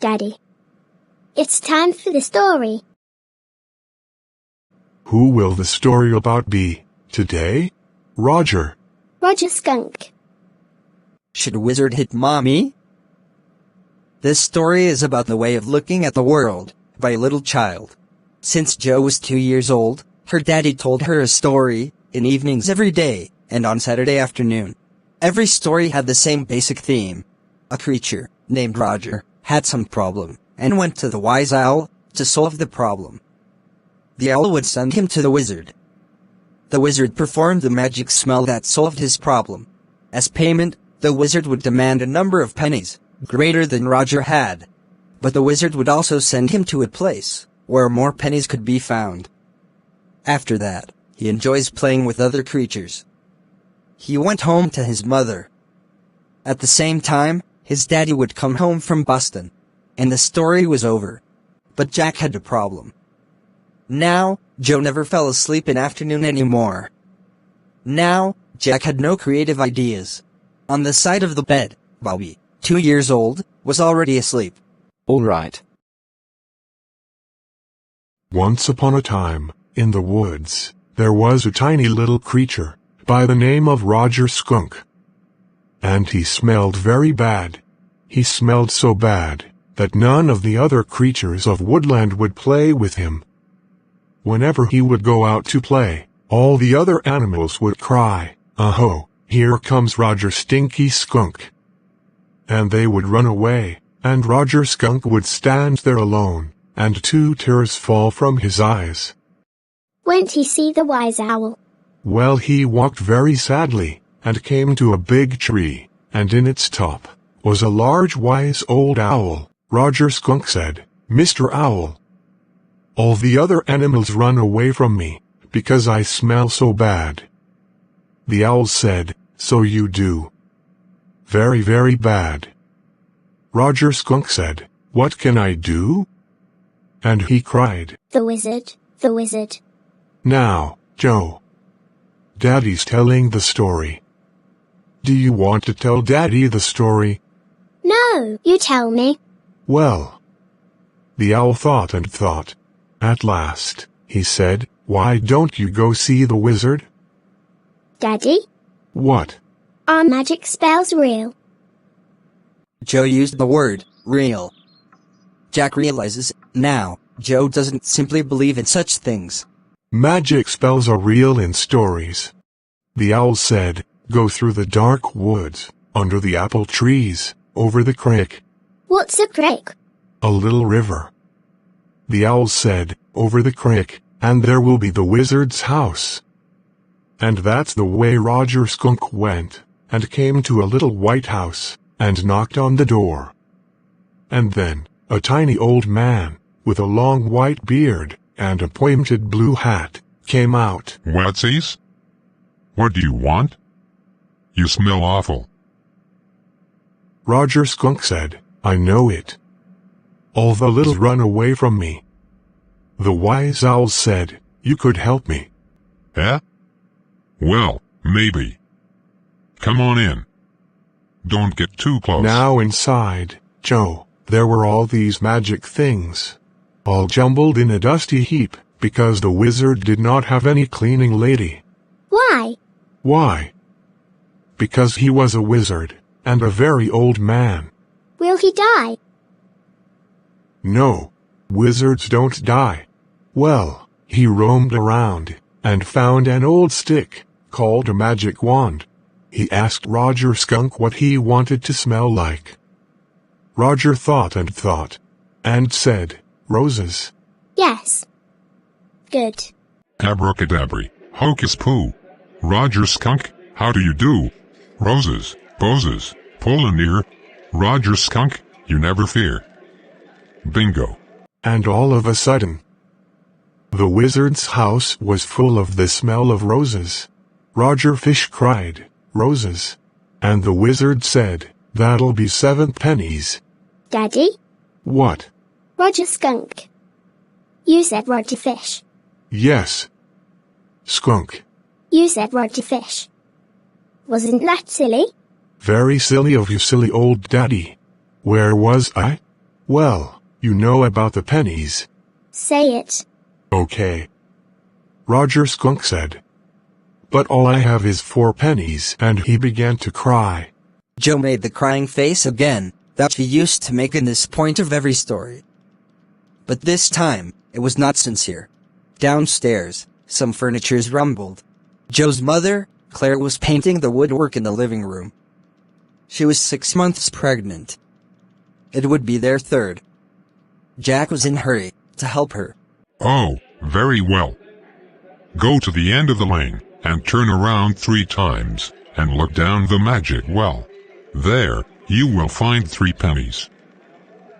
Daddy. It's time for the story. Who will the story about be today? Roger. Roger Skunk. Should a wizard hit mommy? This story is about the way of looking at the world by a little child. Since Jo was 2 years old, her daddy told her a story in evenings every day and on Saturday afternoon. Every story had the same basic theme. A creature named Roger had some problem and went to the wise owl to solve the problem. The owl would send him to the wizard. The wizard performed the magic spell that solved his problem. As payment, the wizard would demand a number of pennies, greater than Roger had. But the wizard would also send him to a place where more pennies could be found. After that, he enjoys playing with other creatures. He went home to his mother. At the same time, his daddy would come home from Boston, and the story was over. But Jack had a problem. Now, Jo never fell asleep in afternoon anymore. Now, Jack had no creative ideas. On the side of the bed, Bobby, 2 years old, was already asleep. All right. Once upon a time, in the woods, there was a tiny little creature by the name of Roger Skunk. And he smelled very bad. He smelled so bad that none of the other creatures of woodland would play with him. Whenever he would go out to play, all the other animals would cry, "Oh, here comes Roger Stinky Skunk." And they would run away, and Roger Skunk would stand there alone, and 2 tears fall from his eyes. Won't he see the wise owl? Well, he walked very sadly, and came to a big tree, and in its top was a large wise old owl. Roger Skunk said, "Mr. Owl, all the other animals run away from me, because I smell so bad." The owl said, "So you do. Very, very bad." Roger Skunk said, "What can I do?" And he cried, The wizard, the wizard. "Now, Jo, Daddy's telling the story. Do you want to tell Daddy the story?" No, you tell me. Well, the owl thought and thought. At last, he said, "Why don't you go see the wizard?" Daddy, "What?" are magic spells real? Jo used the word, real. Jack realizes, now, Jo doesn't simply believe in such things. "Magic spells are real in stories." The owl said, "Go through the dark woods, under the apple trees, over the creek." What's a creek? "A little river." The owl said, "Over the creek, and there will be the wizard's house." And that's the way Roger Skunk went, and came to a little white house, and knocked on the door. And then, a tiny old man, with a long white beard, and a pointed blue hat, came out. "Whatsies? What do you want? You smell awful." Roger Skunk said, "I know it. All the little run away from me." The wise owl said, "You could help me." Eh? Well, maybe. Come on in. Don't get too close. Now inside, Jo, there were all these magic things, all jumbled in a dusty heap, because the wizard did not have any cleaning lady. Why? Why? Because he was a wizard, and a very old man. Will he die? No, wizards don't die. Well, he roamed around, and found an old stick, called a magic wand. He asked Roger Skunk what he wanted to smell like. Roger thought and thought, and said, "Roses." Yes. Good. Abracadabry, hocus-poo. Roger Skunk, how do you do? Roses, posies, pullin' ear. Roger Skunk, you never fear. Bingo. And all of a sudden, the wizard's house was full of the smell of roses. Roger Fish cried, "Roses." And the wizard said, "That'll be 7 pennies. Daddy, What? Roger Skunk. You said Roger Fish. Yes. Skunk. You said Roger Fish. Wasn't that silly? Very silly of you, silly old daddy. Where was I? Well, you know about the pennies. Say it. Okay. Roger Skunk said. But all I have is 4 pennies, and he began to cry. Joe made the crying face again that she used to make in this point of every story. But this time, it was not sincere. Downstairs, some furnitures rumbled. Joe's mother, Claire, was painting the woodwork in the living room. She was 6 months pregnant. It would be their 3rd. Jack was in a hurry to help her. Oh, very well. Go to the end of the lane and turn around 3 times and look down the magic well. There, you will find 3 pennies.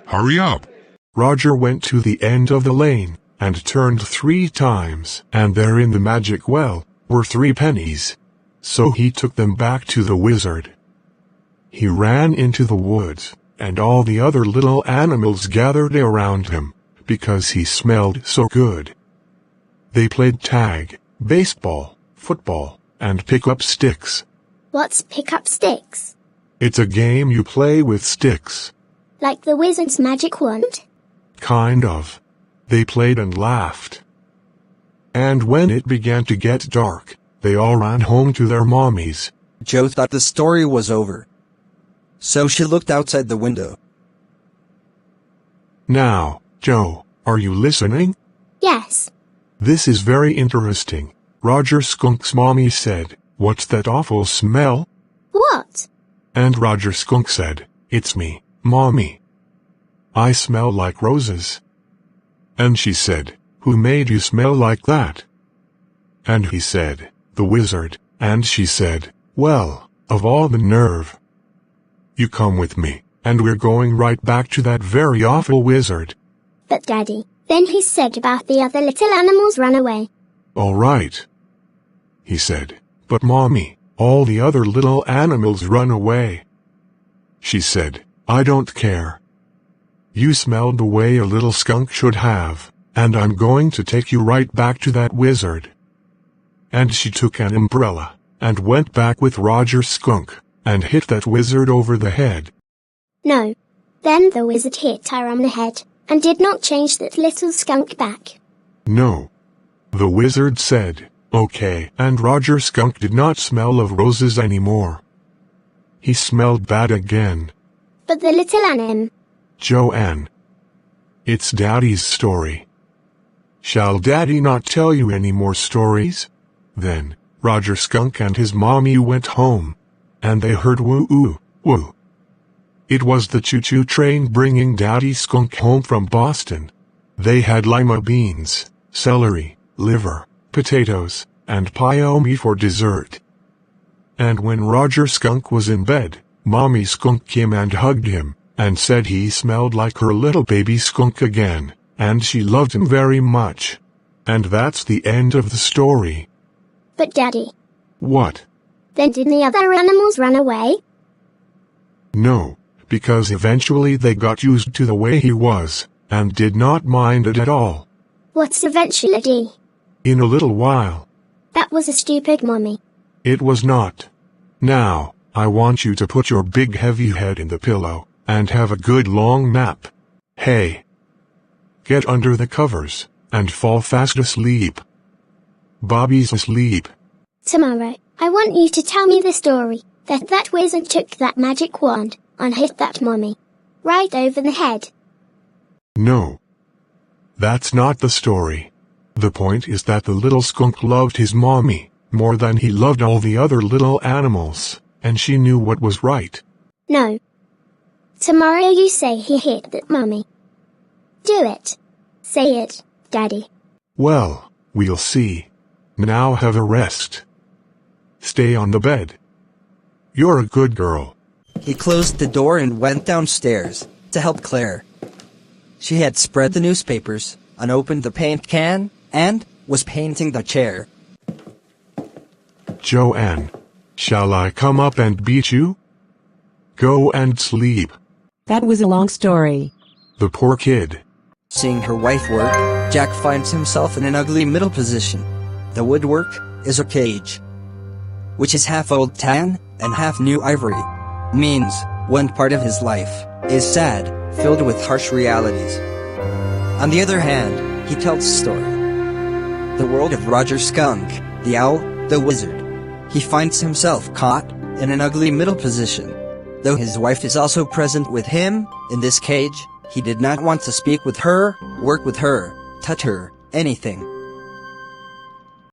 Hurry up! Roger went to the end of the lane and turned 3 times, and there in the magic well were 3 pennies. So he took them back to the wizard. He ran into the woods, and all the other little animals gathered around him, because he smelled so good. They played tag, baseball, football, and pick up sticks. What's pick up sticks? It's a game you play with sticks. Like the wizard's magic wand? Kind of. They played and laughed. And when it began to get dark, they all ran home to their mommies. Joe thought the story was over. So she looked outside the window. Now, Joe, are you listening? Yes. This is very interesting. Roger Skunk's mommy said, "What's that awful smell?" What? And Roger Skunk said, "It's me, Mommy. I smell like roses." And she said, "Who made you smell like that?" And he said, "The wizard." And she said, "Well, of all the nerve. You come with me, and we're going right back to that very awful wizard." But Daddy, then he said about the other little animals run away. "All right," he said, "but Mommy, all the other little animals run away." She said, "I don't care. You smelled the way a little skunk should have, and I'm going to take you right back to that wizard." And she took an umbrella, and went back with Roger Skunk, and hit that wizard over the head. No. Then the wizard hit her on the head, and did not change that little skunk back. No. The wizard said, "Okay," and Roger Skunk did not smell of roses anymore. He smelled bad again. But the little anim. Joanne. It's Daddy's story. Shall Daddy not tell you any more stories? Then, Roger Skunk and his mommy went home, and they heard woo-oo, woo. It was the choo-choo train bringing Daddy Skunk home from Boston. They had lima beans, celery, liver, potatoes, and pie for dessert. And when Roger Skunk was in bed, Mommy Skunk came and hugged him, and said he smelled like her little baby skunk again, and she loved him very much. And that's the end of the story. But Daddy. What? Then didn't the other animals run away? No, because eventually they got used to the way he was, and did not mind it at all. What's eventually? In a little while. That was a stupid mommy. It was not. Now, I want you to put your big heavy head in the pillow, and have a good long nap. Hey! Get under the covers, and fall fast asleep. Bobby's asleep. Tomorrow, I want you to tell me the story that wizard took that magic wand and hit that mommy. Right over the head. No. That's not the story. The point is that the little skunk loved his mommy more than he loved all the other little animals, and she knew what was right. No. Tomorrow you say he hit that mommy. Do it. Say it, Daddy. Well, we'll see. Now have a rest. Stay on the bed. You're a good girl. He closed the door and went downstairs to help Claire. She had spread the newspapers, unopened the paint can, and was painting the chair. Joanne, shall I come up and beat you? Go and sleep. That was a long story. The poor kid. Seeing her wife work, Jack finds himself in an ugly middle position. The woodwork is a cage, which is half old tan and half new ivory. Means one part of his life is sad, filled with harsh realities. On the other hand, he tells a story. The world of Roger Skunk, the owl, the wizard. He finds himself caught in an ugly middle position. Though his wife is also present with him in this cage, he did not want to speak with her, work with her, touch her, anything.